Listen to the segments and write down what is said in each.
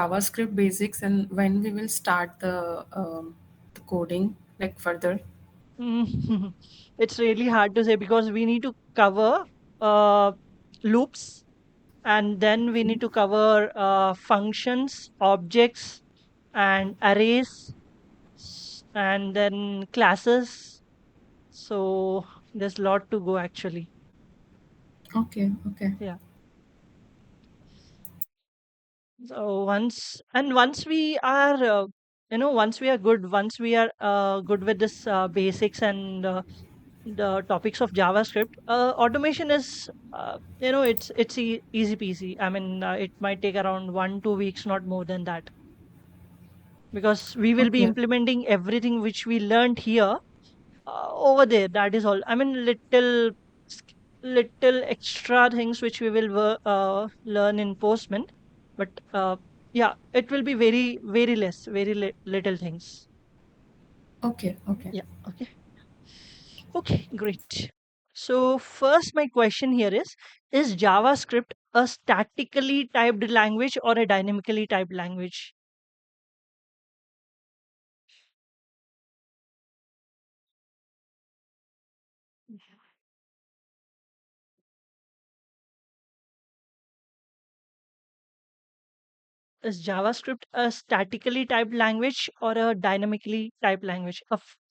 JavaScript basics and when we will start the coding like further? Mm, It's really hard to say because we need to cover uh, loops, and then we need to cover functions, objects, and arrays, and then classes. So there's a lot to go actually. Okay, okay, Yeah. So once we are once we are good, once we are good with this basics and the topics of JavaScript, automation is easy peasy. I mean, it might take around 1 2 weeks, not more than that, because we will be okay, implementing everything which we learned here over there. That is all. I mean, little extra things which we will learn in Postman, but yeah, it will be very less, little things. okay, okay. Yeah. Okay. Okay. Great. So first, my question here is JavaScript a statically typed language or a dynamically typed language? Is JavaScript a statically typed language or a dynamically typed language?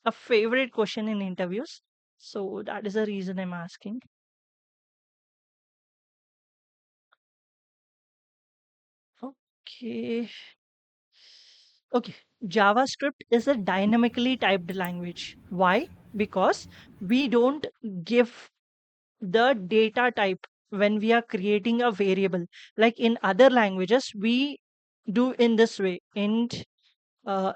A favorite question in interviews. So that is the reason I'm asking. Okay. Okay. JavaScript is a dynamically typed language. Why? Because we don't give the data type when we are creating a variable. Like in other languages, we do in this way. Int a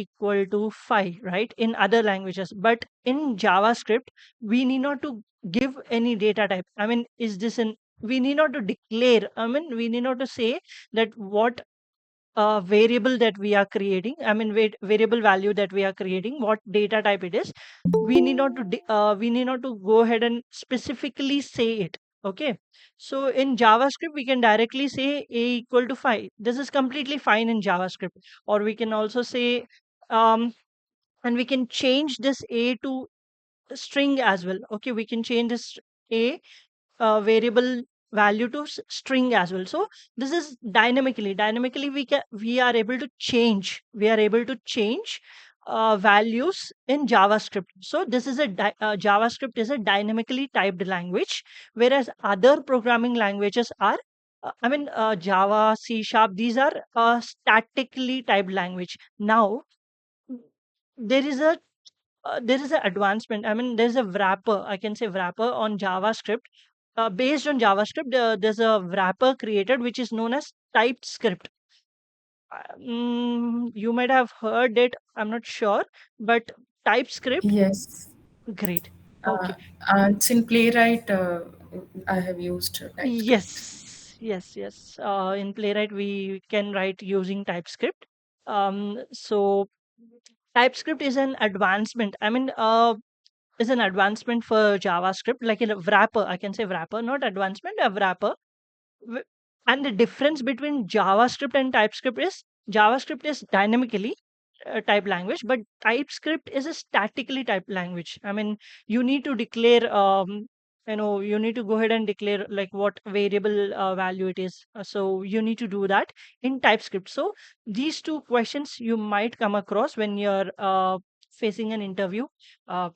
equal to 5, right, in other languages, but in JavaScript we need not to give any data type. I mean, is this an we need not to declare, I mean, we need not to say that what variable that we are creating, I mean, variable value that we are creating, what data type it is. We need not to go ahead and specifically say it. Okay. So in JavaScript we can directly say a equal to 5. This is completely fine in JavaScript. Or we can also say um and we can change this a to string as well. Okay, we can change this a variable value to string as well. So this is dynamically we are able to change values in JavaScript. So this is JavaScript is a dynamically typed language, whereas other programming languages are Java, C sharp, these are statically typed language. Now there is a there is an advancement. I mean, there's a wrapper. I can say wrapper on JavaScript. Based on JavaScript, there's a wrapper created which is known as TypeScript. You might have heard it. I'm not sure, but TypeScript. Yes. Great. Uh, Okay. it's in Playwright. I have used TypeScript. Yes. In Playwright, we can write using TypeScript. So TypeScript is an advancement. Is an advancement for JavaScript, like in a wrapper. I can say wrapper, not advancement, a wrapper. Wh- And the difference between JavaScript and TypeScript is JavaScript is dynamically typed language, but TypeScript is a statically typed language. I mean, you need to declare, you need to go ahead and declare like what variable value it is. So you need to do that in TypeScript. So these two questions you might come across when you're facing an interview. Uh,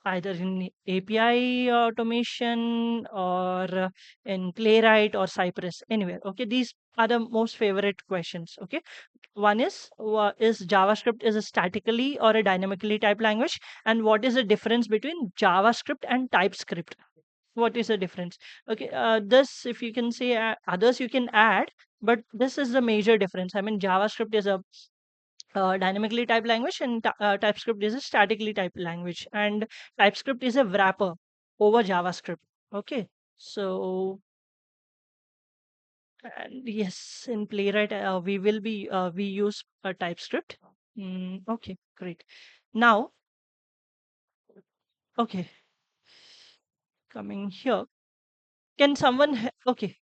Either in API automation or in Playwright or Cypress, anywhere. Okay, these are the most favorite questions. Okay, one is JavaScript is a statically or a dynamically typed language, and what is the difference between JavaScript and TypeScript? What is the difference? Okay, this if you can say others you can add, but this is the major difference. I mean, JavaScript is a dynamically typed language, and TypeScript is a statically typed language, and TypeScript is a wrapper over JavaScript. Okay, so and yes, in Playwright we use TypeScript. Okay, great. Now, okay, coming here, can someone okay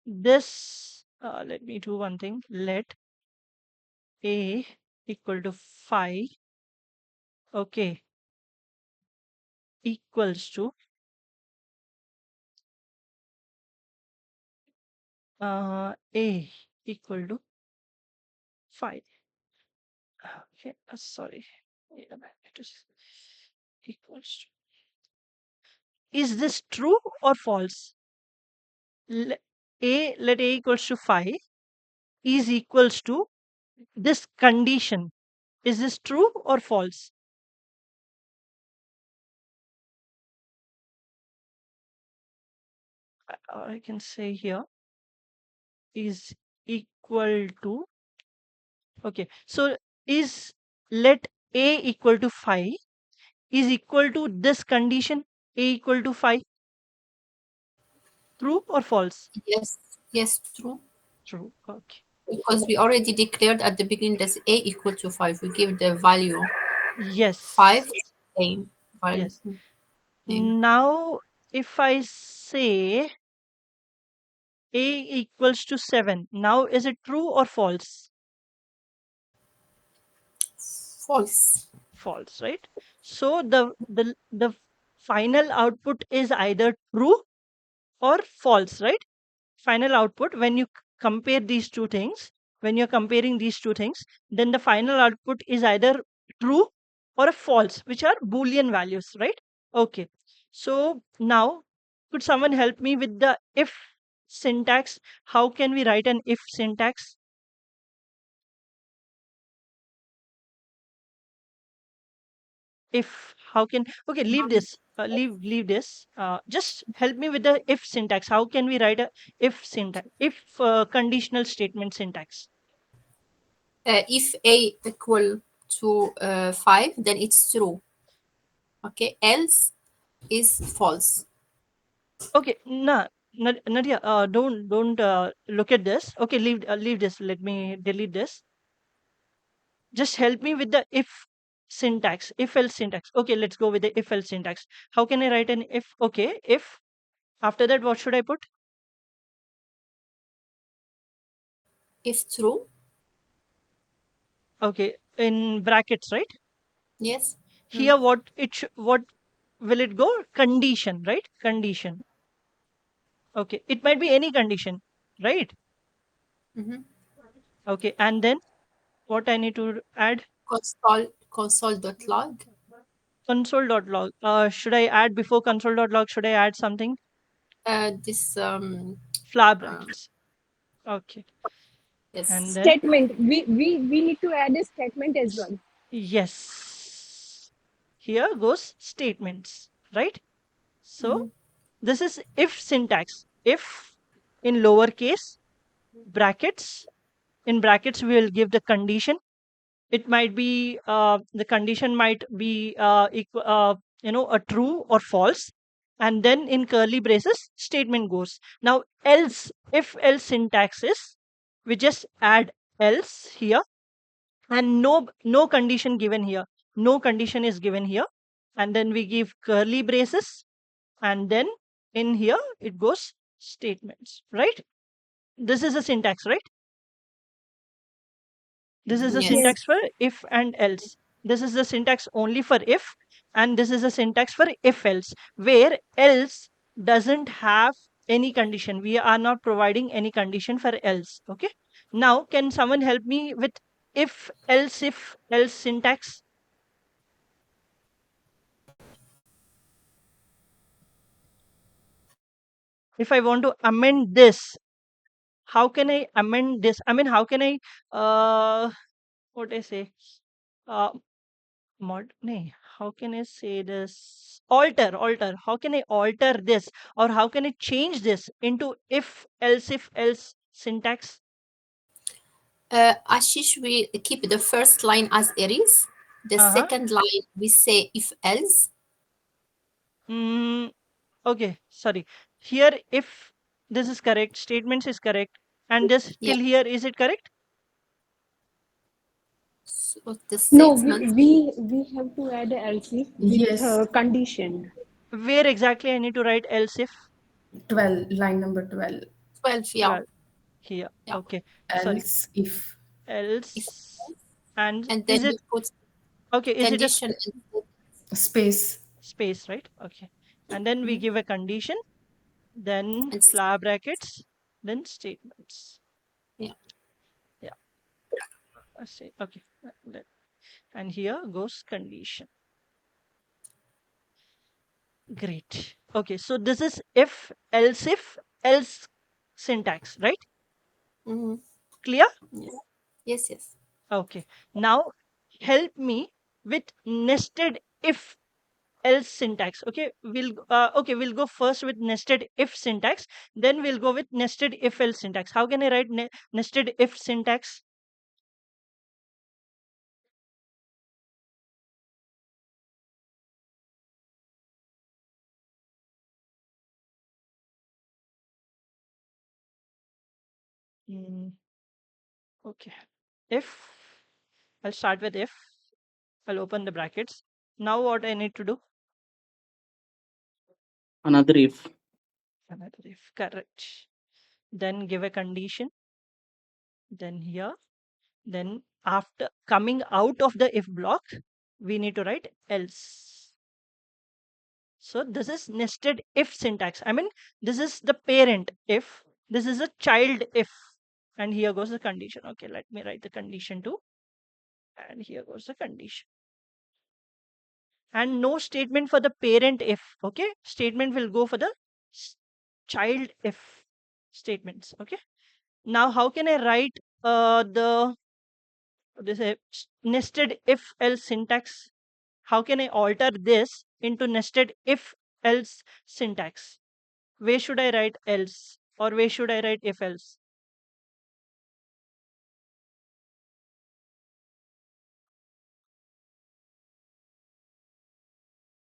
this Let me do one thing. Let A equal to 5, okay, equals to A equal to 5. Okay, sorry. Wait a minute. It is equals to. Is this true or false? Le- let A equals to 5 is equals to this condition. Is this true or false? Or I can say here is equal to, okay. So is let A equal to 5 is equal to this condition, A equal to 5. True or false? Yes, yes, true. True. Okay. Because we already declared at the beginning that a equal to 5. We give the value 5, Yes. same value, Yes. same. Now, if I say A equals to 7, now is it true or false? False. False, right? So the final output is either true or false, right? Final output, when you compare these two things, when you're comparing these two things, then the final output is either true or a false, which are boolean values, right? Okay. So now, could someone help me with the if syntax? How can we write an if syntax? If how can, okay, leave this, leave this, just help me with the if syntax. How can we write a if syntax, if conditional statement syntax? If a equal to 5, then it's true. Okay, else is false. Okay, Nadia, don't look at this. Okay, leave this. Let me delete this. Just help me with the if syntax, if else syntax. Okay, let's go with the if else syntax. How can I write an if? Okay, if, after that, what should I put? If true, Okay, in brackets, right? yes. Mm, Here, what will it go? Condition, right? Condition. Okay, it might be any condition, right? mhm. Okay, and then what I need to add? Console.log. Console.log. Should I add before console.log? Should I add something? This Flower um, brackets. Okay, and yes. then Statement. We need to add a statement as well. yes, here goes statements, right? So Mhm. this is if syntax. If in lowercase brackets, in brackets we will give the condition. It might be the condition might be a true or false, and then in curly braces statement goes. Now else, if else syntax is, we just add else here, and no condition given here, no condition is given here, and then we give curly braces, and then in here it goes statements, right? This is a syntax, right? This is the Yes. Yes. syntax for if and else. This is the syntax only for if, and this is the syntax for if else, where else doesn't have any condition. We are not providing any condition for else. Okay. Now, can someone help me with if else syntax? If I want to amend this, how can I amend this? I mean, how can I, what I say? Uh, nay, how can I say this? Alter. How can I alter this, or how can I change this into if else syntax? Ashish, we keep the first line as it is. The Uh-huh. second line, we say if else. Mm, okay, sorry. Here, if this is correct, statements is correct, and this Yeah. till here, is it correct? So the No, statement, we have to add a else if with Yes, condition. Where exactly I need to write else if? 12, line number 12. 12, yeah. 12. here. Yeah. Okay, sorry. else if If Else, and and then is you it put okay? Is it a condition and space. space, right? Okay, and then we mhm, give a condition, then and flower brackets, then statements. yeah. Yeah, I see. Okay, and here goes condition. Great. Okay, so this is if else syntax, right? Hmm. Clear? Yes. Yes. Yes. Okay. Now help me with nested if else syntax. We'll go first with nested if syntax, then we'll go with nested if else syntax. How can I write nested if syntax? Mm, okay. If I'll start with if, I'll open the brackets. Now what I need to do? Another if. Another if, correct. Then give a condition, then here, then after coming out of the if block, we need to write else. So this is nested if syntax. I mean, this is the parent if, this is a child if, and here goes the condition. Okay, let me write the condition too, and here goes the condition. And no statement for the parent if. Okay, statement will go for the child if statements. Okay, now how can I write the this nested if else syntax? How can I alter this into nested if else syntax? Where should I write else, or where should I write if else?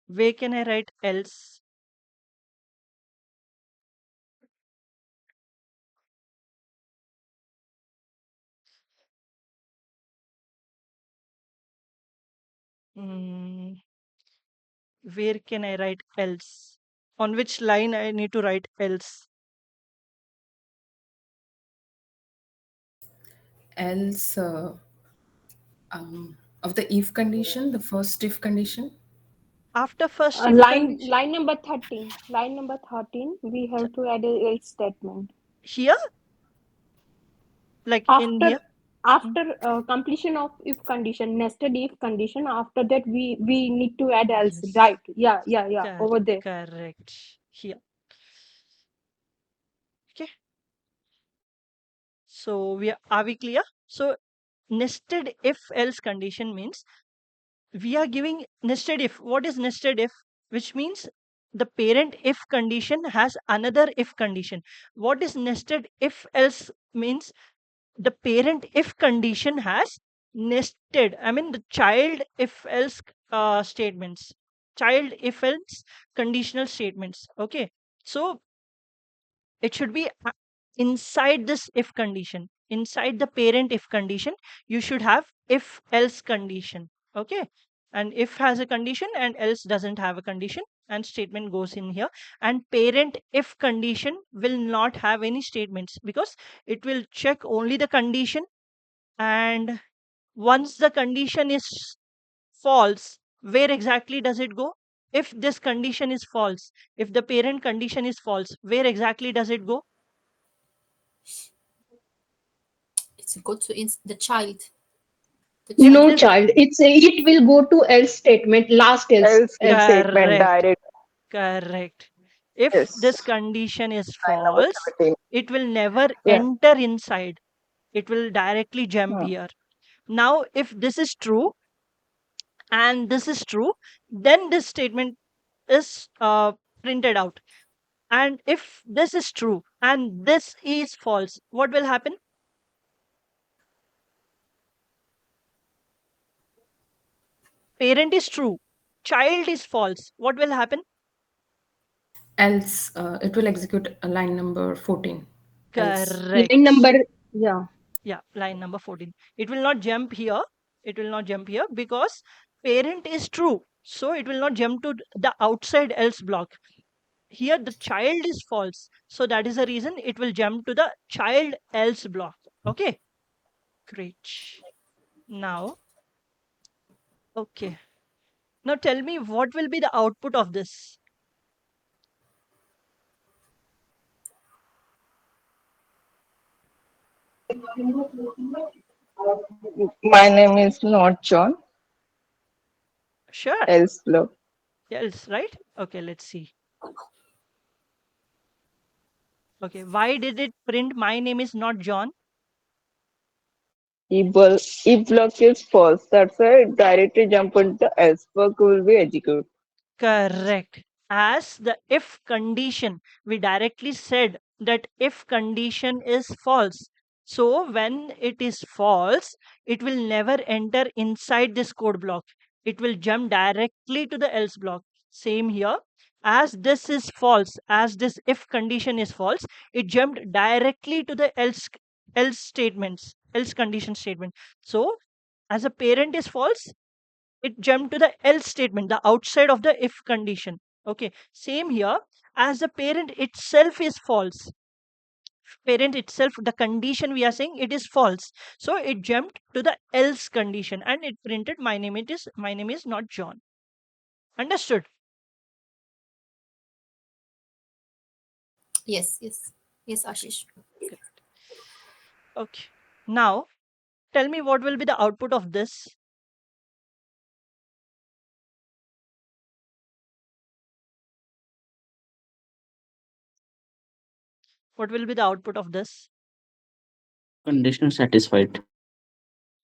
Where can I write else? Mm, where can I write else? On which line I need to write else? Else of the if condition, the first if condition. After first if Line condition, line number 13. Line number 13. We have to add a else statement. here, like in After here. Mm, completion of if condition, nested if condition. After that, we need to add else. yes, Right? Yeah, yeah, yeah. Over there. correct. Here. Okay. So are we clear? So nested if else condition means we are giving nested if. What is nested if? Which means the parent if condition has another if condition. What is nested if else means? The parent if condition has nested, I mean the child if else statements, child if else conditional statements. Okay, so it should be inside this if condition, inside the parent if condition, you should have if else condition. Okay, and if has a condition and else doesn't have a condition, and statement goes in here. And parent if condition will not have any statements, because it will check only the condition, and once the condition is false, where exactly does it go? If this condition is false, if the parent condition is false, where exactly does it go? It's go to the child. The If child. No this child. It will go to else statement, last Else else statement. statement correct, direct. correct. If Yes. this condition is Line number false, 17. it will never Yeah. enter inside. It will directly jump Hmm. here. Now, if this is true and this is true, then this statement is printed out. And if this is true and this is false, what will happen? Parent is true, child is false. What will happen? Else it will execute line number 14. Else. Line Correct. number, yeah. Yeah, line number 14. It will not jump here. It will not jump here because parent is true. So it will not jump to the outside else block. here the child is false. So that is the reason it will jump to the child else block. Okay, great. Now, okay. Now tell me what will be the output of this? My name is not John. Sure. Else block. Else, right? Okay, let's see. Okay, why did it print my name is not John? If block is false, that's why directly jump into else block will be executed. Correct. As the if condition, we directly said that if condition is false. So when it is false, it will never enter inside this code block. It will jump directly to the else block. Same here. As this is false, as this if condition is false, it jumped directly to the else statements, else condition statement. So as a parent is false, it jumped to the else statement, the outside of the if condition. Okay, same here. As the parent itself is false, parent itself, the condition we are saying it is false, so it jumped to the else condition and it printed my name is not John. Understood? Yes, yes. Yes, Great, Ashish. great. Okay, now tell me what will be the output of this. What will be the output of this? Condition satisfied.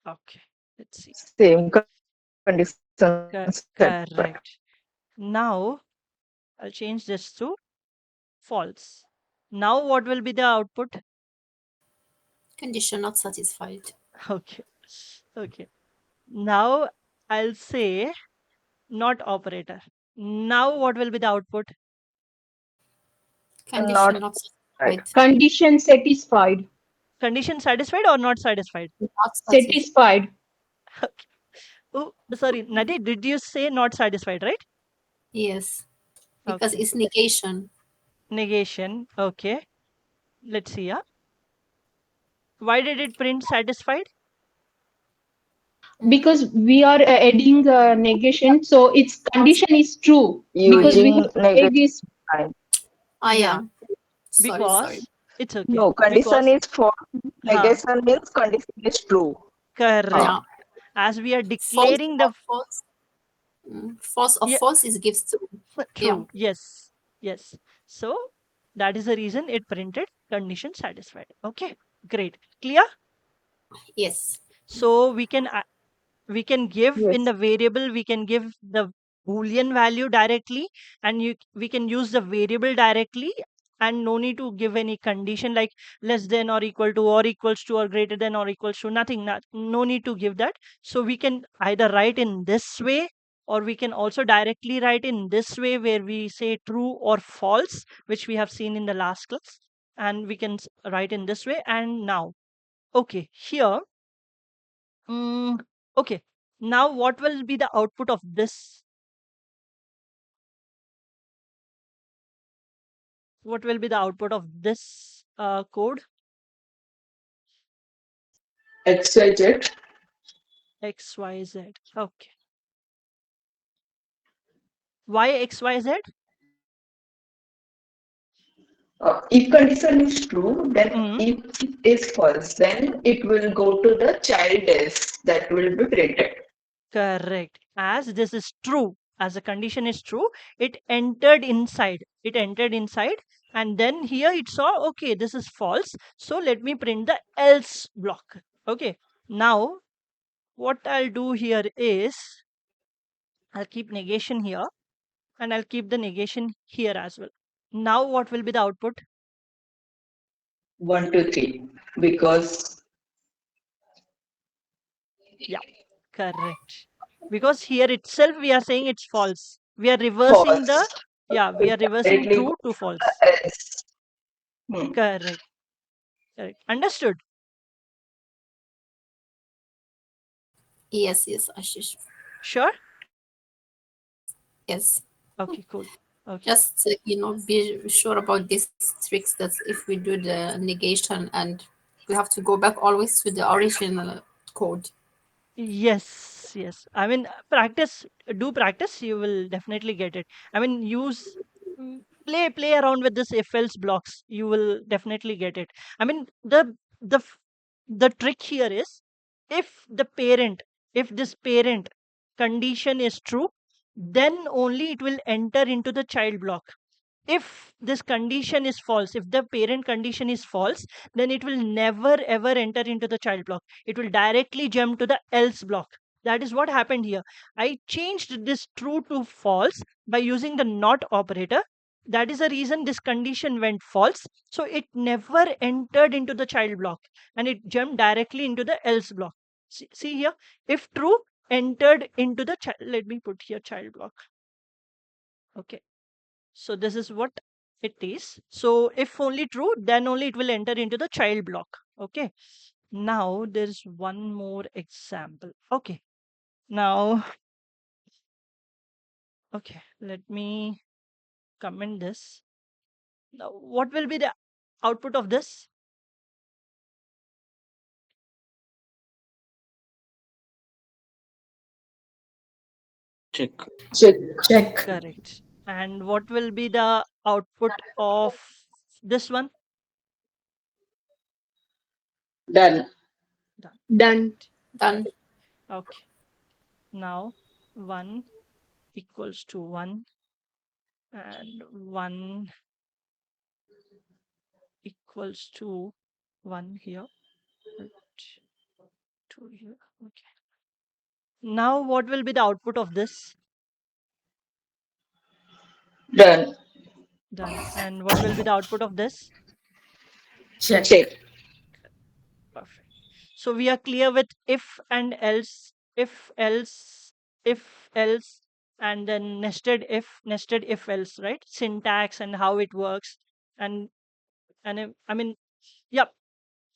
Okay, let's see. Same condition satisfied. Correct. Now I'll change this to false. Now what will be the output? Condition not satisfied. Okay. Okay. Now I'll say not operator. Now what will be the output? Condition Not not right. satisfied. Condition satisfied. Condition satisfied or not satisfied? Not satisfied. Satisfied. Okay. Oh, sorry, Nadi, did you say not satisfied, right? Yes, because Okay. it's negation. Negation. Okay. Let's see. Yeah. Why did it print satisfied? Because we are adding negation, so its condition is true. Because we Using have negative made this. sign. Ah, Yeah. yeah. Sorry, sorry. Because it's okay. No, condition Because is false. huh, Negation means condition is true. correct. Yeah. As we are False declaring or the false. False or yeah, false is gives true. Yeah. true. Yes. Yes. So that is the reason it printed condition satisfied. Okay. Great. Clear? Yes. So we can give in Yes. the variable, we can give the boolean value directly, and we can use the variable directly, and no need to give any condition like less than or equals to or greater than or equals to, nothing, no need to give that. So we can either write in this way, or we can also directly write in this way where we say true or false, which we have seen in the last class, and we can write in this way. And now, okay, here, mm, okay, now what will be the output of this? What will be the output of this code? XYZ. XYZ. Okay. Why XYZ? If condition is true, then Mm, if it is false, then it will go to the child else that will be printed. correct. As this is true, as the condition is true, it entered inside. It entered inside, and then here it saw, okay, this is false. So let me print the else block. Okay. Now, what I'll do here is I'll keep negation here, and I'll keep the negation here as well. Now, what will be the output? 1, 2, 3. Because Yeah, correct. Because here itself we are saying it's false. We are reversing the, false. yeah, we are reversing Directly go true to to false. the else. Hmm. Correct. Correct. Understood. Yes, yes, Ashish. Sure. Yes. Okay, cool. Okay. Just be sure about these tricks that if we do the negation and we have to go back always to the original code. Yes, yes. I mean, practice, do practice, you will definitely get it. I mean, play around with this if else blocks, you will definitely get it. I mean, the f- the trick here is, if the parent, if this parent condition is true, then only it will enter into the child block. If this condition is false, if the parent condition is false, then it will never ever enter into the child block. It will directly jump to the else block. That is what happened here. I changed this true to false by using the not operator. That is the reason this condition went false, so it never entered into the child block, and it jumped directly into the else block. See here, if true, entered into the child. Let me put here child block. Okay, so this is what it is. So if only true, then only it will enter into the child block. Okay. Now there's one more example. Okay. Now, okay, let me comment this. Now, what will be the output of this? Check. Check. Check. Correct. And what will be the output of this one? Done. Done. Done. Correct. Done. Okay. Now 1 equals to 1 and 1 equals to 1 here. Right. 2 here. Okay. Now what will be the output of this? Done. Done. And what will be the output of this? Check. Check. Perfect. So we are clear with if and else, if else, and then nested if else, right? Syntax and how it works. And I mean, yeah,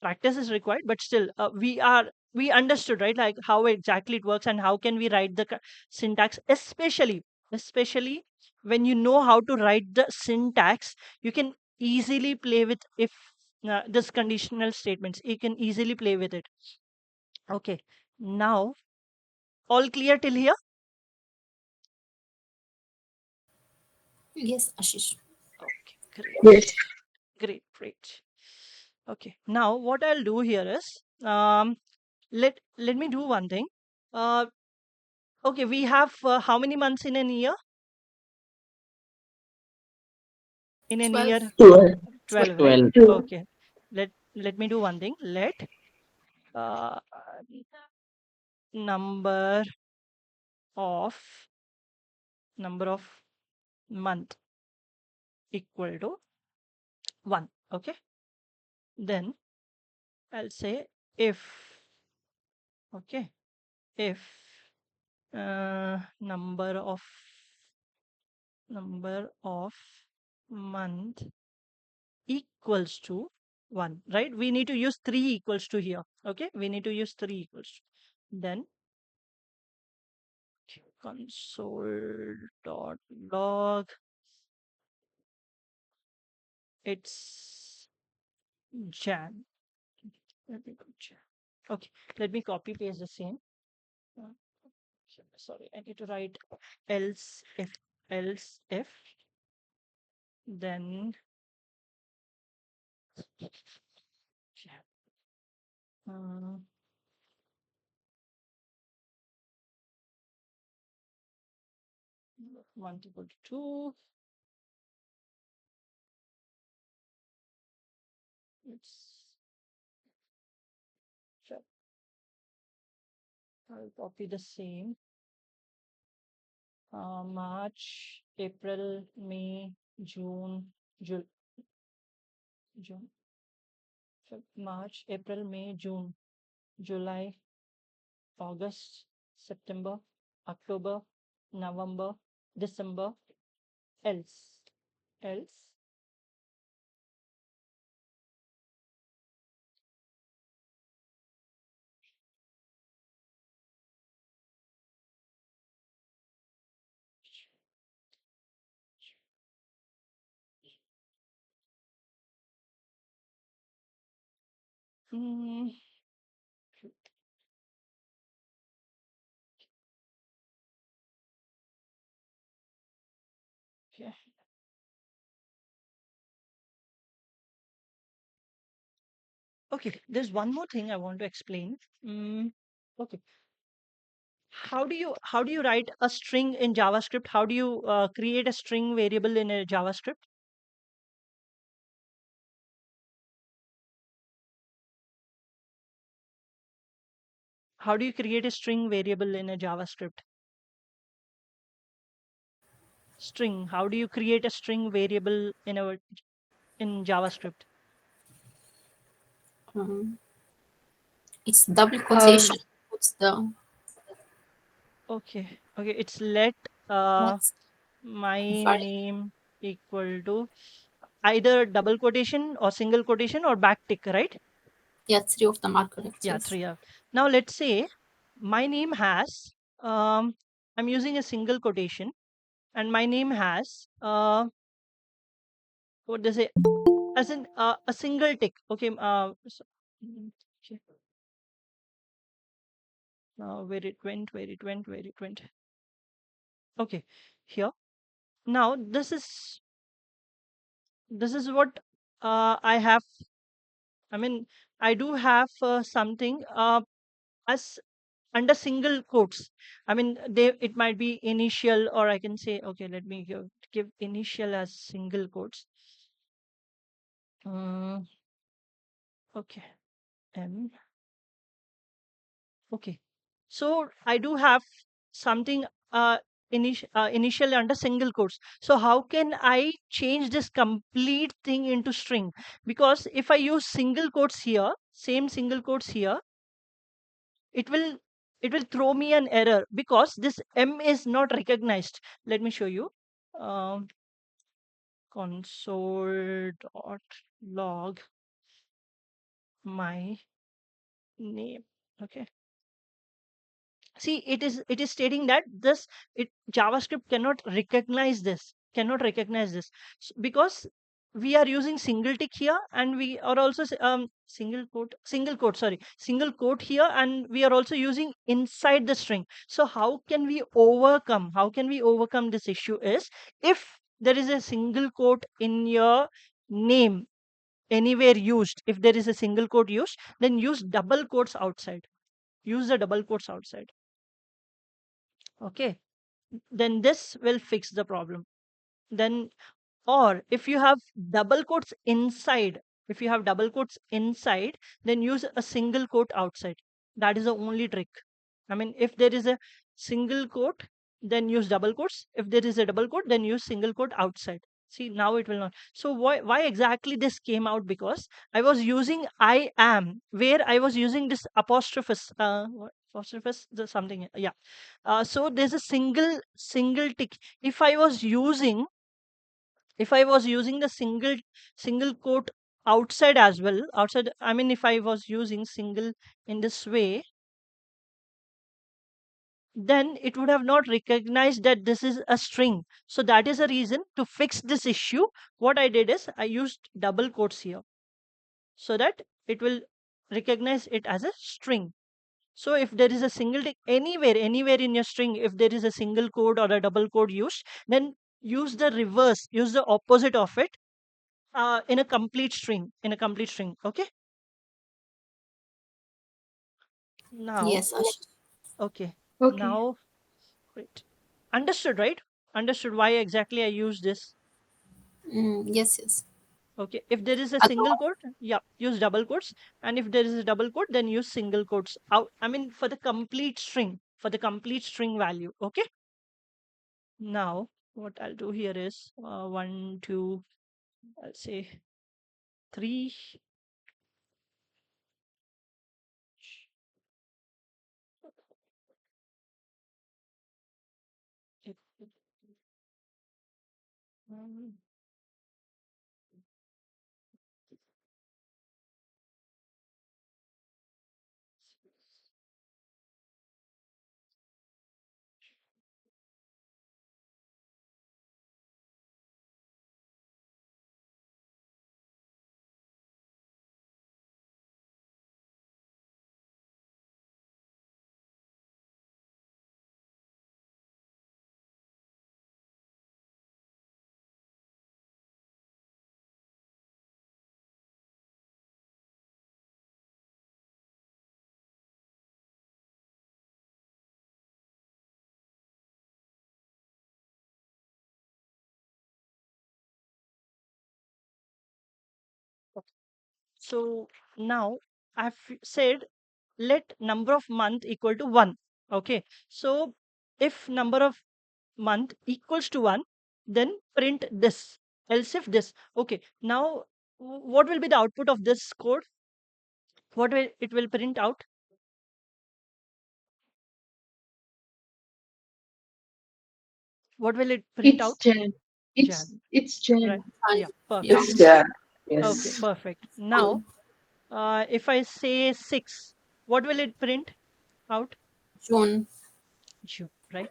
practice is required, but still, we understood, right, like how exactly it works and how can we write the syntax, especially when you know how to write the syntax, you can easily play with if this conditional statements, you can easily play with it. Okay, now all clear till here? Yes, Ashish. Okay, great, Yes. great. Okay, now what I'll do here is, let me do one thing. uh okay, we have how many months in a year? In a 12. year, 12. 12, right? 12. Okay, let me do one thing. Let uh, number of month equal to 1. Okay, then I'll say if, okay, if number of month equals to 1, right? We need to use 3 equals to here. Okay, we need to use 3 equals to. Then console.log, it's Jan. Let me go Jan. Okay, let me copy paste the same. Uh, Sorry, I need to write else if then Jan. Uh, 1 equal to 2. It's sure, I'll copy the same. March, April, May, June, June, March, April, May, June, July, August, September, October, November, December, else, Mm, yeah. Okay, there's one more thing I want to explain. Okay, how do you write a string in JavaScript? How do you create a string variable in a JavaScript? How do you create a string variable in a JavaScript? String. How do you create a string variable in JavaScript? Um, it's double Uh, quotation. What's the Okay, okay. It's let uh next? my Sorry. name equal to either double quotation or single quotation or backtick, right? Yeah, three of them are correct. Yeah, Yes. three. Now let's say my name has I'm using a single quotation, and my name has what does it as in a single tick. Okay, okay. Where it went, where it went, where it went. Okay, here. Now this is what I have. I mean, I do have something as under single quotes. I mean, it might be initial, or I can say, okay, let me give initial as single quotes. Mm, okay, M. Okay, so I do have something initial under single quotes. So how can I change this complete thing into string? Because if I use single quotes here, same single quotes here, it will it will throw me an error because this M is not recognized. Let me show you. Um, console.log my name. Okay, see, it is stating that this it JavaScript cannot recognize this because we are using single tick here, and we are also single quote here, and we are also using inside the string. So how can we overcome this issue is, if there is a single quote in your name anywhere used, if there is a single quote used, then use the double quotes outside. Okay, then this will fix the problem. Then, or if you have double quotes inside, then use a single quote outside. That is the only trick. I mean, if there is a single quote, then use double quotes. If there is a double quote, then use single quote outside. See, now it will not. So why exactly this came out? Because I was using I am, where I was using this apostrophus. What apostrophus? Something. Yeah. So there's a single tick. If I was using the single quote outside as well, outside, I mean, if I was using single in this way, then it would have not recognized that this is a string. So that is a reason to fix this issue. What I did is I used double quotes here so that it will recognize it as a string. So if there is a single tick anywhere in your string, if there is a single quote or a double quote used, then use the opposite of it in a complete string. Okay, now. Yes, Ash. Okay, okay. now. Great. Understood, right? Understood why exactly I use this. Yes, yes. Okay, if there is a single Otherwise, quote, yeah, use double quotes, and if there is a double quote, then use single quotes out. I mean, for the complete string value. Okay, now what I'll do here is one, two, I'll say three. Um, So now I've said let number of month equal to 1. Okay. So if number of month equals to 1, then print this. Else if this. Okay. Now what will be the output of this code? What will it will print out? What will it print It's out? Jan. Jan. It's Right. Jan. Yeah. Yeah. Perfect. It's Jan. Okay. Yes. Perfect. Now, if I say 6, what will it print out? June. June. Right.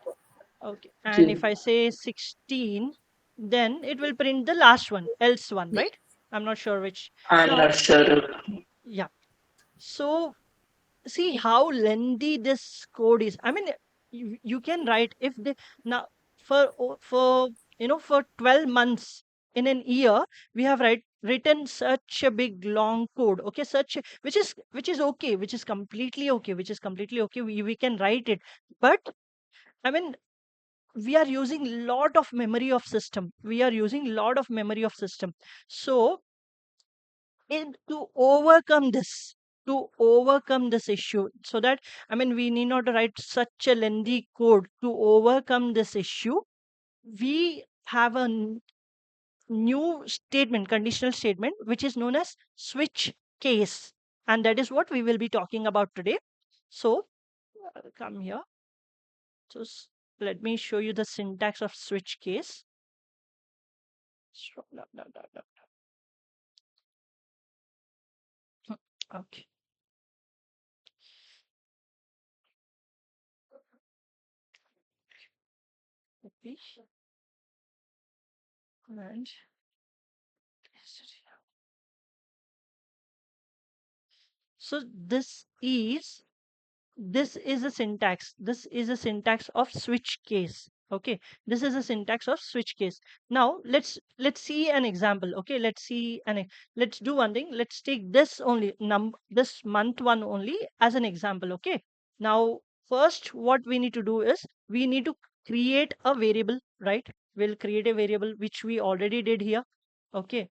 Okay. And if June. I say 16, then it will print the last one, else one, Yeah. right? I'm not sure which. I'm Now, not sure. yeah. So see how lengthy this code is. I mean, you can write if they now for for 12 months in an year we have written such a big long code. Okay, which is okay, which is completely okay, which is completely okay. We can write it, but I mean we are using lot of memory of system. We are using lot of memory of system. So to overcome this issue, so that I mean we need not write such a lengthy code to overcome this issue. We have a new statement, conditional statement, which is known as switch case, and that is what we will be talking about today. So come here. So let me show you the syntax of switch case. No, no, no, no. Okay. Copy and paste it here. So this is a syntax. This is a syntax of switch case. Okay, this is a syntax of switch case. Now let's see an example. Okay, let's do one thing. Let's take this only this month one only as an example. Okay, now first what we need to do is we need to create a variable, right? We'll create a variable which we already did here. Okay,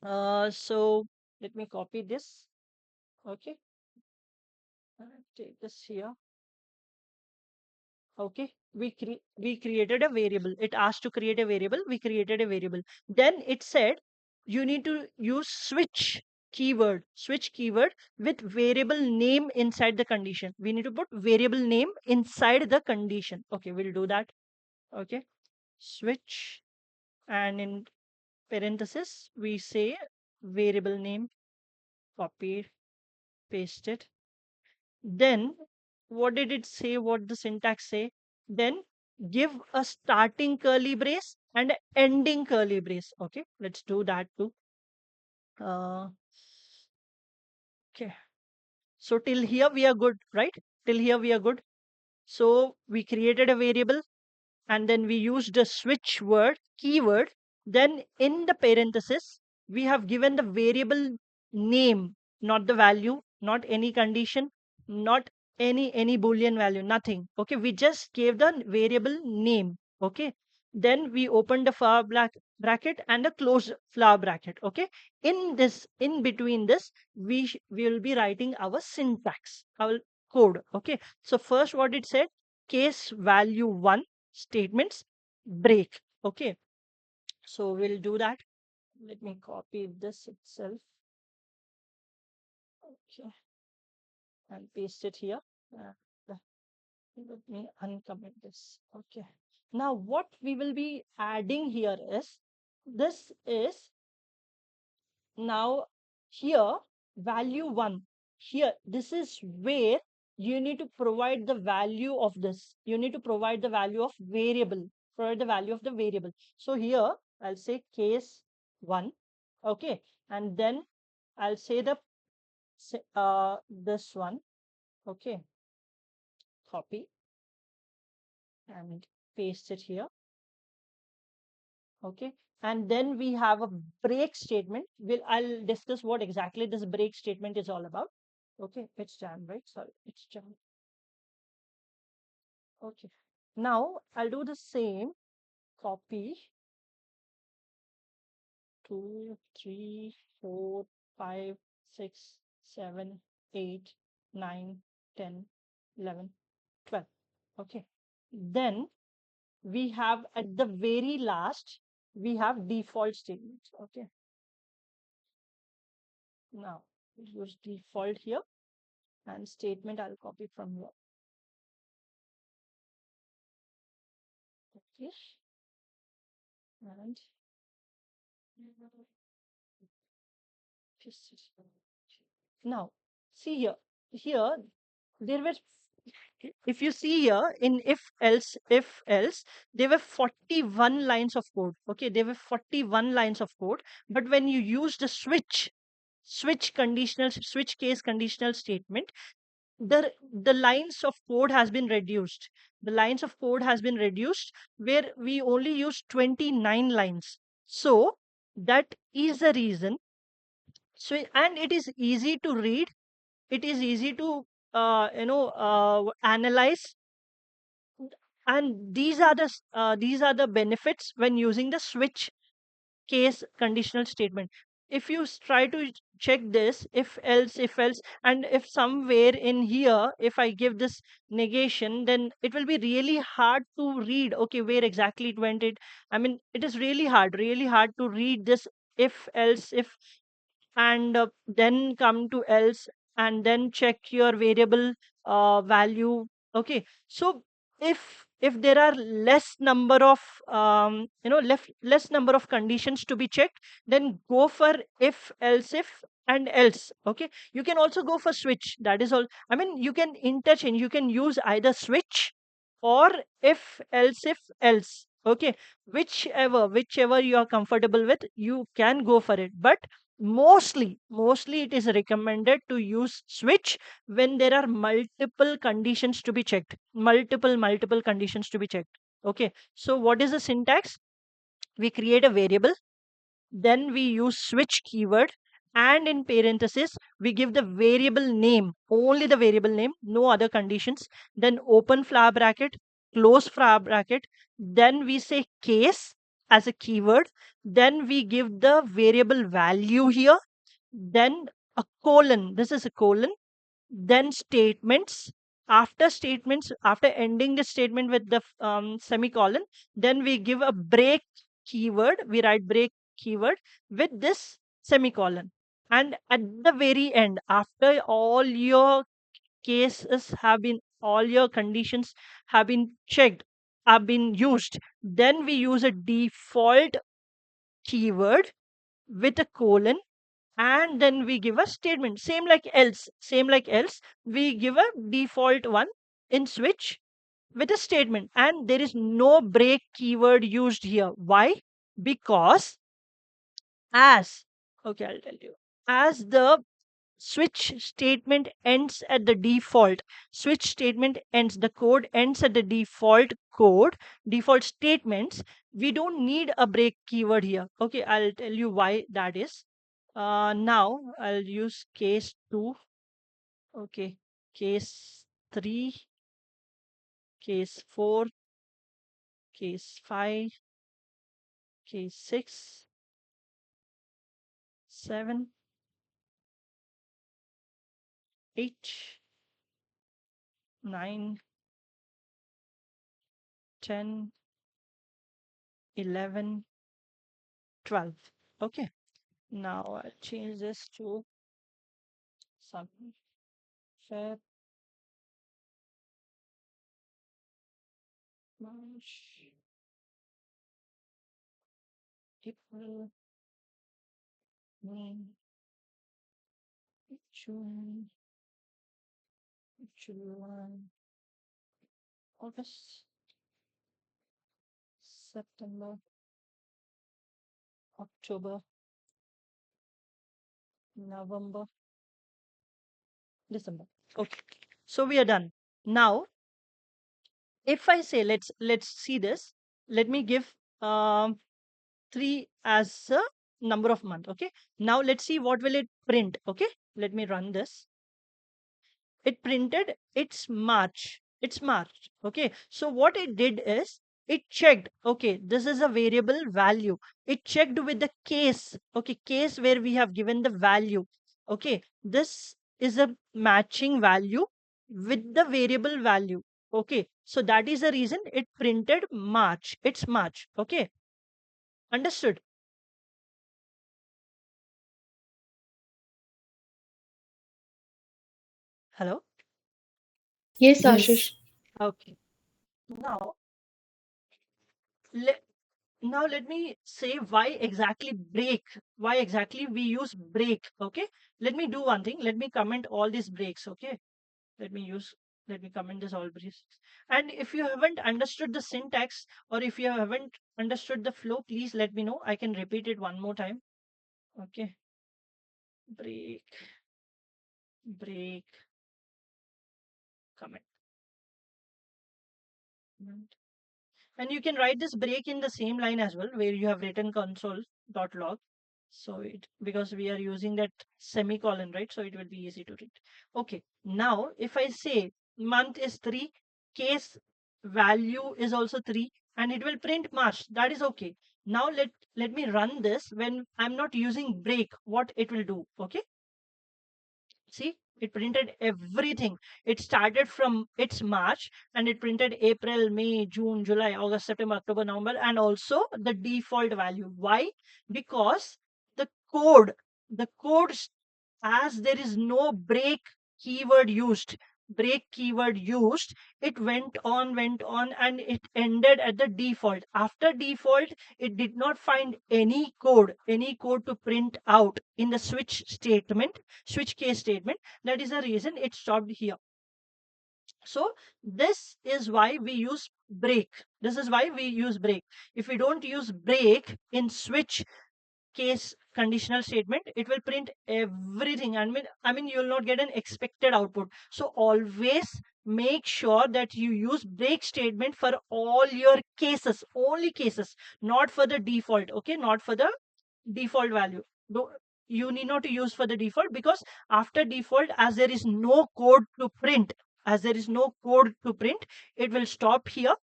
so let me copy this. Okay, take this here. Okay, we created a variable. It asked to create a variable. We created a variable. Then it said you need to use switch keyword with variable name inside the condition. We need to put variable name inside the condition. Okay, we'll do that. Okay, switch, and in parenthesis we say variable name. Copy, paste it. Then what did it say? What the syntax say? Then give a starting curly brace and a ending curly brace. Okay, let's do that too. Uh, okay. So till here we are good, right? Till here we are good. So we created a variable and then we used the switch word keyword. Then in the parenthesis we have given the variable name, not the value, not any condition, not any boolean value, nothing. Okay, we just gave the variable name. Okay, then we opened the flower bracket and a closed flower bracket. Okay, in between this we will be writing our syntax, our code. Okay, so first what it said, case value 1 statements break. Okay, so we'll do that. Let me copy this itself. Okay, and paste it here. Uh, Let me uncomment this. Okay, now what we will be adding here is this is now here value 1. Here this is where you need to provide the value of this. You need to provide the value of variable, provide the value of the variable. So here I'll say case 1. Okay, and then I'll say this one. Okay, copy and paste it here. Okay, and then we have a break statement. I'll discuss what exactly this break statement is all about. Okay, it's Jan, right? Sorry, it's Jan. Okay, now I'll do the same. Copy 2, 3, 4, 5, 6, 7, 8, 9, 10, 11, 12. Okay. Then we have at the very last, we have default statements. Okay. Now use default here and statement I'll copy from here. Okay. And now see here. Here there were, if you see here in if else, there were 41 lines of code. Okay, there were 41 lines of code. But when you use the switch case conditional statement, the lines of code has been reduced. The lines of code has been reduced, where we only use 29 lines. So that is the reason. So, and it is easy to read, it is easy to analyze, and these are the benefits when using the switch case conditional statement. If you try to check this if else, and if somewhere in here if I give this negation, then it will be really hard to read, okay, where exactly it went. It, I mean, it is really hard to read this if else if, and then come to else, and then check your variable value. Okay, so if there are less number of less number of conditions to be checked, then go for if and else. Okay, you can also go for switch, that is all. I mean, you can interchange, you can use either switch or if else. Okay, whichever you are comfortable with, you can go for it. But mostly it is recommended to use switch when there are multiple conditions to be checked, multiple conditions to be checked. Okay, so what is the syntax? We create a variable, then we use switch keyword, and in parenthesis we give the variable name, only the variable name, no other conditions. Then open flower bracket, close flower bracket, then we say case as a keyword, then we give the variable value here, then a colon, this is a colon, then statements. After statements, after ending the statement with the semicolon, then we give a break keyword, we write break keyword with this semicolon. And at the very end, after all your cases have been, all your conditions have been checked, have been used, then we use a default keyword with a colon, and then we give a statement, same like else, we give a default one in switch with a statement, and there is no break keyword used here. Why? Because as, okay, I'll tell you, as the switch statement ends at the default, switch statement ends, the code ends at the default statements, we don't need a break keyword here. Okay, I'll tell you why that is. Now I'll use case 2. Okay, case 3, case 4, case 5, case 6, 7, 8, 9, 10, 11, 12. Okay, now I'll change this to some Feb, March, April, May, June, July, August, September, October, November, December. Okay, so we are done. Now, if I say let's see this. Let me give 3 as a number of month. Okay, now let's see what will it print. Okay, let me run this. It printed it's March. Okay, so what it did is it checked, okay, this is a variable value, it checked with the case, okay, case where we have given the value. Okay, this is a matching value with the variable value. Okay, so that is the reason it printed March. It's March. Okay, understood. Hello. Yes, Yes. Ashish. Okay, now let now let me say why exactly break, why exactly we use break. Okay, let me do one thing, let me comment all these breaks. Okay, let me use, let me comment this all breaks. And if you haven't understood the syntax, or if you haven't understood the flow, please let me know, I can repeat it one more time. Okay, break, break, comment. And you can write this break in the same line as well, where you have written console.log. So it, because we are using that semicolon, right? So it will be easy to read. Okay. Now, if I say month is 3, case value is also 3, and it will print March. That is okay. Now let me run this when I'm not using break, what it will do. Okay. See, it printed everything. It started from its March, and it printed April, May, June, July, August, September, October, November, and also the default value. Why? Because the code, the code, as there is no keyword used, break keyword used, it went on, and it ended at the default. After default, it did not find any code to print out in the switch case statement. That is the reason it stopped here. So this is why we use break. This is why we use break. If we don't use break in switch case conditional statement, it will print everything. I mean you'll not get an expected output. So always make sure that you use break statement for all your cases, only cases, not for the default. Okay, not for the default value. You need not to use for the default, because after default, as there is no code to print, it will stop here,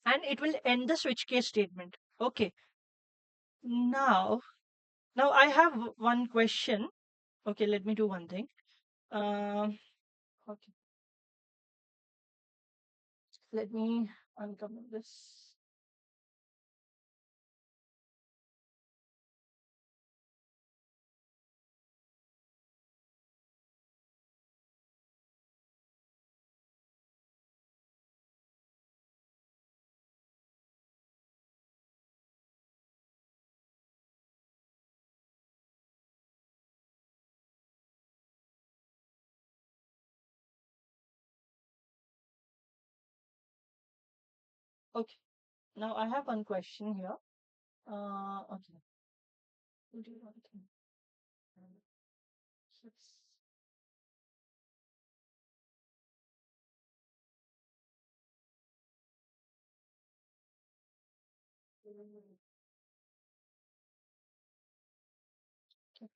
and it will end the switch case statement. Okay, now I have one question. Okay, let me do one thing. Okay, let me uncomment this. Okay, now I have one question here. Okay. What do you want to- Yes. Okay,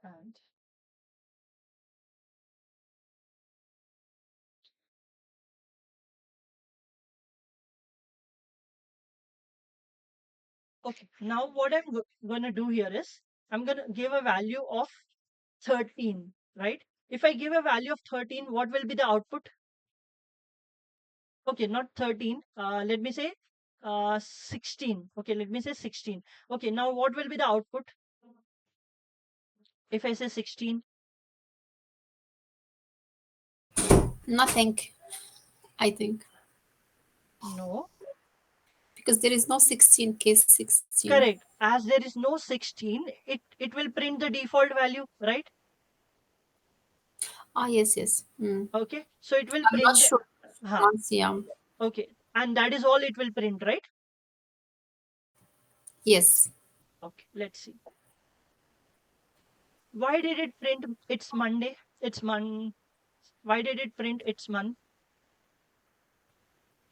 and okay, now what I'm gonna do here is I'm gonna give a value of 13, right? If I give a value of 13, what will be the output? Okay, not 13. Let me say 16. Okay, let me say 16. Okay, now what will be the output if I say 16? Nothing, I think, No, because there is no 16 case 16. correct. As there is no 16, it will print the default value, right? Ah, yes, yes. Hmm. Okay, so it will I'm not print. sure. Huh. Once, yeah. Okay, and that is all it will print, right? Yes. Okay, let's see. Why did it print it's Monday? It's month. Why did it print its month?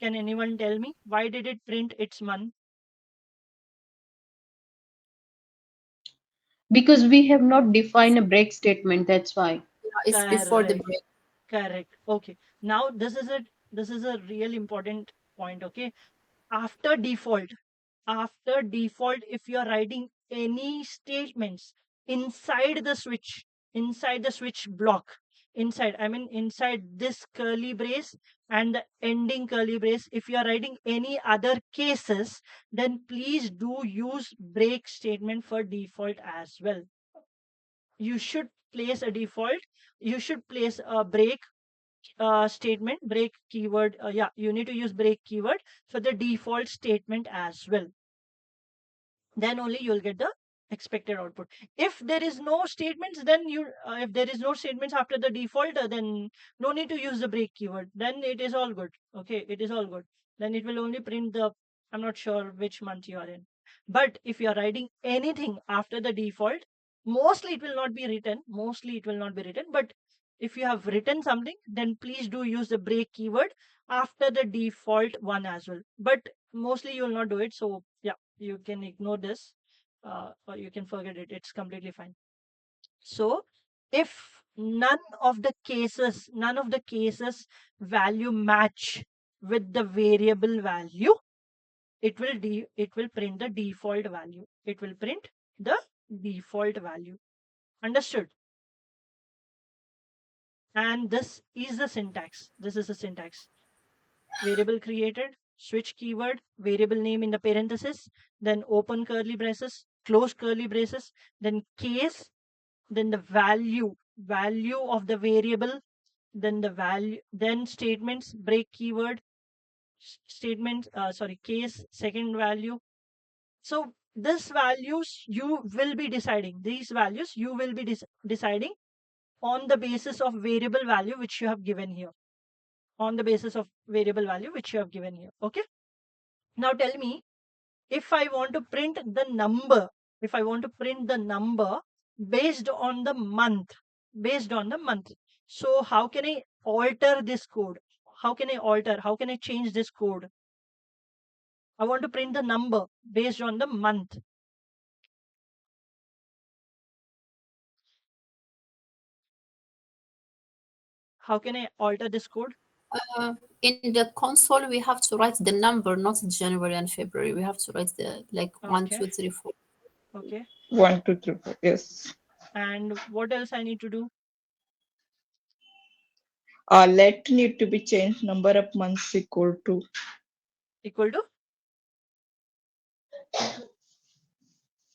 Can anyone tell me why did it print its month? Because we have not defined a break statement, that's why. Yeah, it's before the Correct. break. Correct. Okay. Now this is a real important point. Okay. After default, if you are writing any statements, inside the switch block, inside this curly brace and the ending curly brace, if you are writing any other cases, then please do use break statement for default as well. You should place a default, you should place a break statement, break keyword. Yeah, you need to use break keyword for the default statement as well. Then only you'll get the expected output. If there is no statements, then if there is no statements after the default, then no need to use the break keyword, then it is all good. Okay, it is all good. Then it will only print the, I'm not sure which month you are in. But if you are writing anything after the default, mostly it will not be written, but if you have written something, then please do use the break keyword after the default one as well. But mostly you will not do it, so yeah, you can ignore this, or you can forget it, it's completely fine. So if none of the cases value match with the variable value, it will print the default value. It will print the default value. Understood? And this is the syntax. Variable created, switch keyword, variable name in the parenthesis, then open curly braces, close curly braces, then case, then the value of the variable, then the value, then statements, break keyword, statement, case, second value. So these values you will be deciding. Deciding on the basis of variable value which you have given here. Okay. Now tell me, if I want to print the number, based on the month, so how can I alter this code? How can I change this code? I want to print the number based on the month. How can I alter this code? In the console, we have to write the number, not January and February. We have to write the like one, Okay. 2, 3, 4. Okay. 1, 2, 3, 4. Yes. And what else I need to do? Let need to be changed. Number of months equal to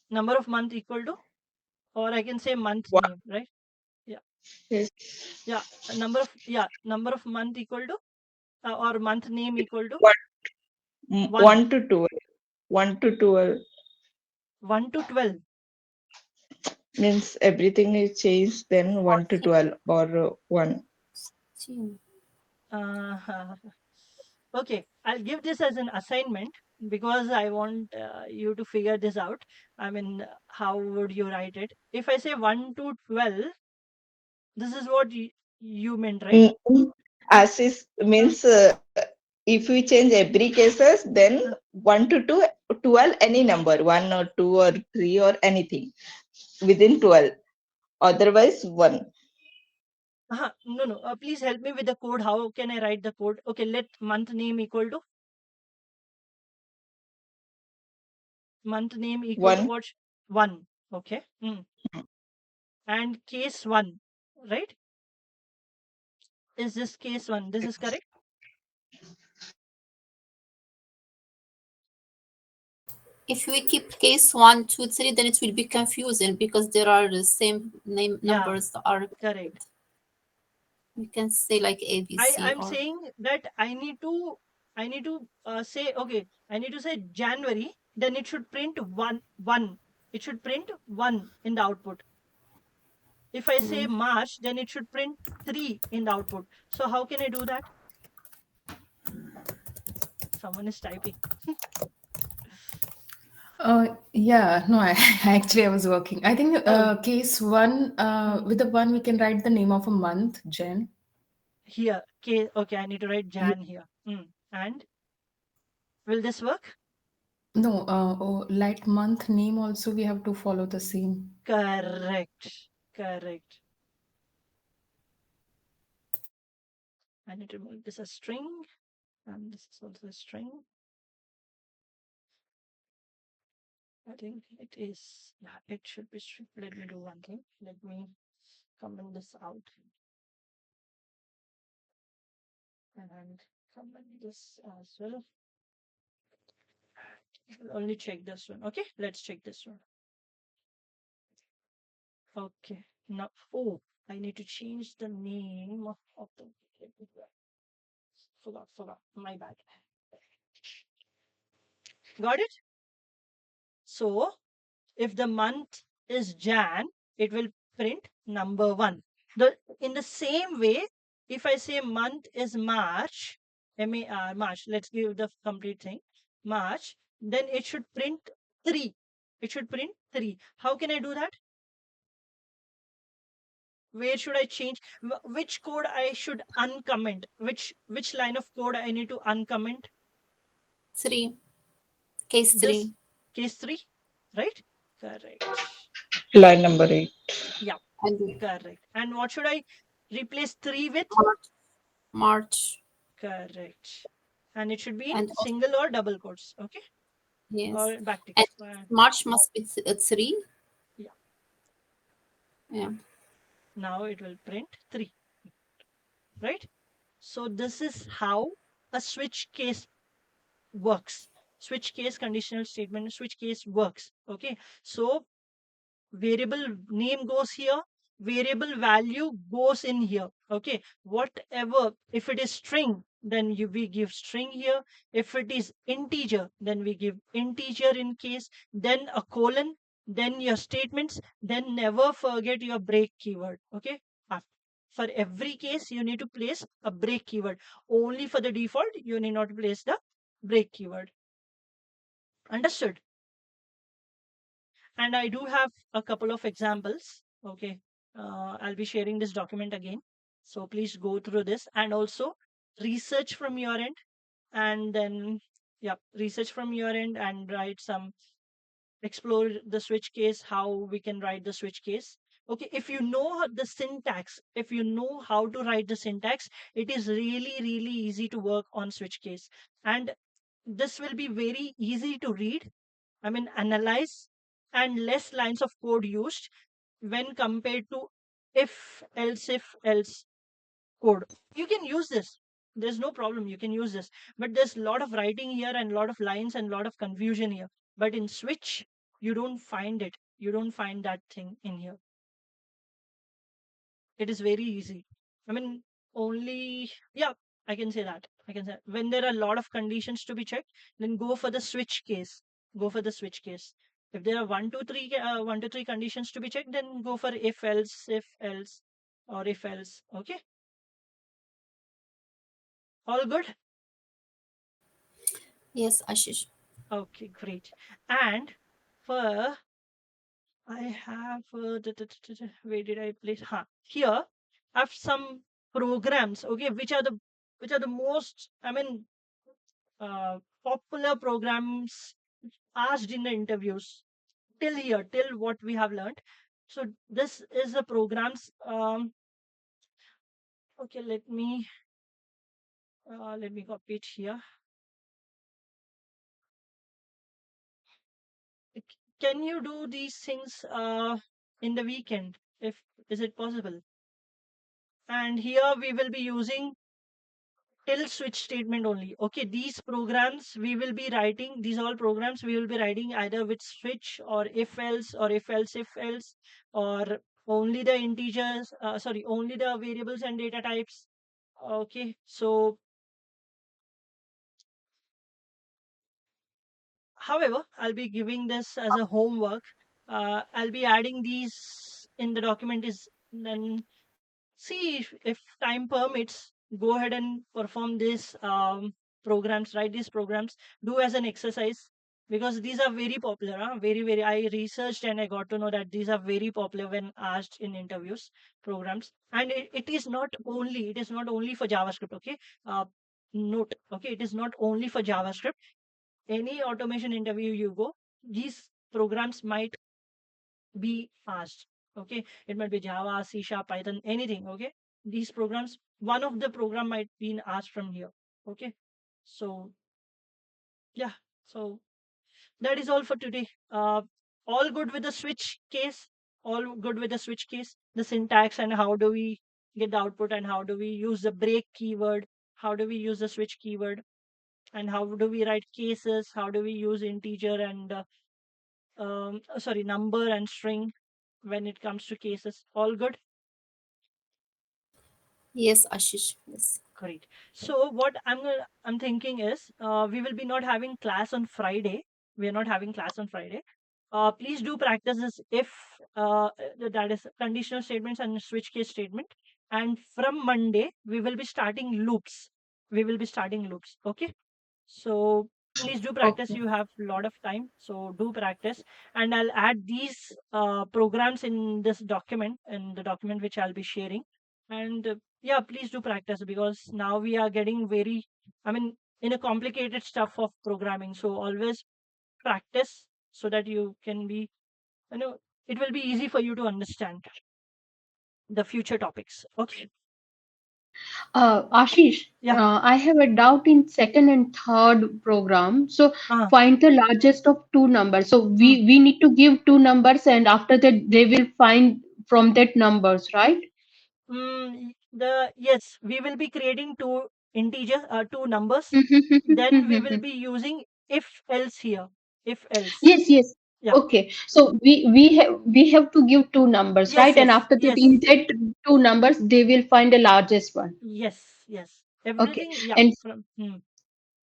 Number of month equal to, or I can say month 1. name, right? Yeah. Yes. Yeah. Number of month equal to, or month name equal to 1. 1 to 12. 1 to 12 1 to 12. means everything is changed. Then 1 to 12 or 1. Uh, okay, I'll give this as an assignment because I want you to figure this out. I mean, how would you write it? If I say 1 to 12, this is what you meant, right? As is means if we change every cases, then 1 to 12 any number, 1 or 2 or 3 or anything within 12. Otherwise 1. No. Please help me with the code. How can I write the code? Okay, let month name equal to 1. what? 1. Okay. And case 1, right? Is this case 1? This is correct? If we keep case 1, 2, 3, then it will be confusing because there are the same name numbers that are correct. We can say like ABC I'm or saying that I need to say, okay, I need to say January, then it should print 1. It should print 1 in the output. If I say March, then it should print 3 in the output. So how can I do that? Someone is typing. Yeah, no, actually I was working. I think Oh, case one, with the one we can write the name of a month, Jen. here. Okay, I need to write Jan here. And will this work? No, like month name also we have to follow the same. Correct. I need to make this a string, and this is also a string. I think it is. Yeah, it should be strict. Let me do one thing. Let me comment this out and comment this as well. We'll only check this one. Okay, let's check this one. Okay. Now, oh, I need to change the name of the. Forgot. My bad. Got it? So, if the month is Jan, it will print number 1. In the same way, if I say month is March, MAR, March, let's give the complete thing, March, then it should print 3. It should print 3. How can I do that? Where should I change? Which code I should uncomment? Which line of code I need to uncomment? 3. Case This 3. case 3, right? Correct. Line number 8. Yeah, And correct. And what should I replace 3 with? March. March. Correct. And it should be in And also, single or double quotes. Okay. yes. Or And backticks. March must be 3. Yeah. Yeah. Now it will print 3. Right. So this is how a switch case works. Switch case conditional statement, switch case works. Okay. So variable name goes here, variable value goes in here. Okay, whatever, if it is string, then we give string here. If it is integer, then we give integer in case, then a colon, then your statements, then never forget your break keyword. Okay, for every case you need to place a break keyword. Only for the default you need not place the break keyword. Understood? And I do have a couple of examples. Okay, I'll be sharing this document again, so please go through this and also research from your end, and then yeah, research from your end and write some, explore the switch case, how we can write the switch case. Okay, if you know the syntax, if you know how to write the syntax, it is really easy to work on switch case. And this will be very easy to read, I mean, analyze, and less lines of code used when compared to if else code. You can use this. There's no problem. You can use this. But there's a lot of writing here and a lot of lines and a lot of confusion here. But in Switch, you don't find it. You don't find that thing in here. It is very easy. I mean, only, yeah, I can say that. I can say when there are a lot of conditions to be checked, then go for the switch case. Go for the switch case. If there are 1 to 3 conditions to be checked, then go for if else, or if else. Okay, all good. Yes, Ashish. Okay, great. And for I have where did I place? Here I have some programs. Okay, which are the most, I mean, popular programs asked in the interviews till here, till what we have learned. So this is the programs. Okay, let me copy it here. Can you do these things in the weekend? If is it possible? And here we will be using till switch statement only. Okay, these programs we will be writing, these all programs we will be writing either with switch or if else if else, or only the integers, sorry, only the variables and data types. Okay, so however, I'll be giving this as a homework. I'll be adding these in the document, is then see if time permits, go ahead and perform these programs, write these programs, do as an exercise, because these are very popular. Very, I researched and I got to know that these are very popular when asked in interviews, programs. And it is not only for JavaScript. Okay, note, okay, it is not only for JavaScript. Any automation interview you go, these programs might be asked. Okay, it might be Java, C Sharp, Python, anything. Okay, these programs, one of the program might be asked from here. Okay, so yeah, so that is all for today. All good with the switch case, all good with the switch case, the syntax, and how do we get the output, and how do we use the break keyword, how do we use the switch keyword, and how do we write cases, how do we use integer and sorry, number and string when it comes to cases. All good. Yes, Ashish. Yes. Great. So what I'm thinking is, we will be not having class on Friday. We are not having class on Friday. Please do practice this if that is conditional statements and switch case statement. And from Monday we will be starting loops. We will be starting loops. Okay. So please do practice. Okay. You have a lot of time, so do practice. And I'll add these programs in this document, in the document which I'll be sharing. And yeah, please do practice, because now we are getting very, I mean, in a complicated stuff of programming. So always practice so that you can be, you know, it will be easy for you to understand the future topics. Okay. Ashish, Yeah. I have a doubt in second and third program. So Uh, find the largest of two numbers. So hmm. we need to give two numbers, and after that they will find from that numbers, right? Yes, we will be creating two integers, two numbers. Then we will be using if else here. If else. Yes, yes. Yeah. Okay. So we have to give two numbers, Yes, right? And yes, after that, in yes, that two numbers, they will find the largest one. yes, yes. Okay. Everything, yeah.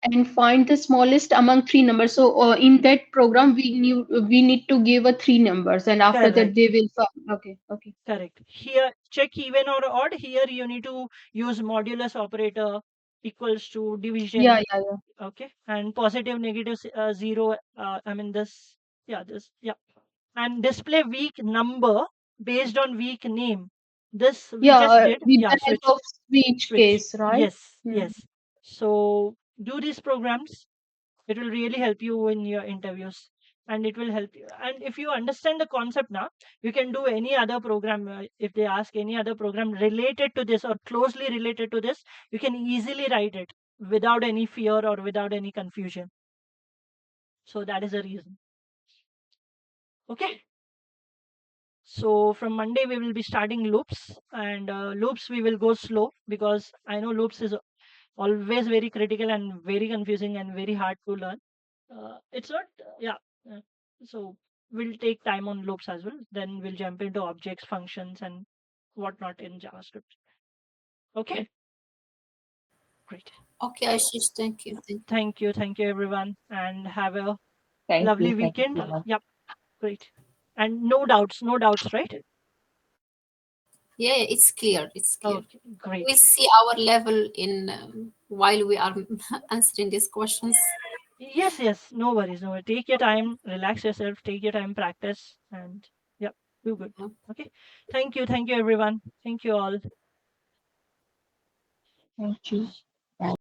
And find the smallest among three numbers. So in that program, we need to give a three numbers, and after that Correct, they will find. Okay. Okay. correct. Here, check even or odd. Here, you need to use modulus operator equals to Yeah, division. yeah, yeah. Okay. And positive, negative, zero. I mean, this, yeah, this, yeah. And display weak number based on weak name. This we Yeah, just did. with Yeah, the help switch, of switch switch. case, right? Yes, Hmm. yes. So do these programs. It will really help you in your interviews, and it will help you. And if you understand the concept now, you can do any other program. If they ask any other program related to this or closely related to this, you can easily write it without any fear or without any confusion. So that is the reason. Okay. So from Monday we will be starting loops, and loops we will go slow, because I know loops is always very critical and very confusing and very hard to learn. It's not, yeah. uh, so we'll take time on loops as well. Then we'll jump into objects, functions, and whatnot in JavaScript. Okay, great. Okay, Ashish. Thank you. Thank you. Thank you everyone, and have a Thank you. lovely Thank you weekend. so much. Yep, great. And no doubts, right? Yeah, yeah, it's clear. It's clear. Okay, great. We see our level in while we are answering these questions. Yes, yes, no worries, no worries. Take your time, relax yourself, take your time, practice, and yep, do good. Yeah. Okay, thank you everyone. Thank you all. Thank you.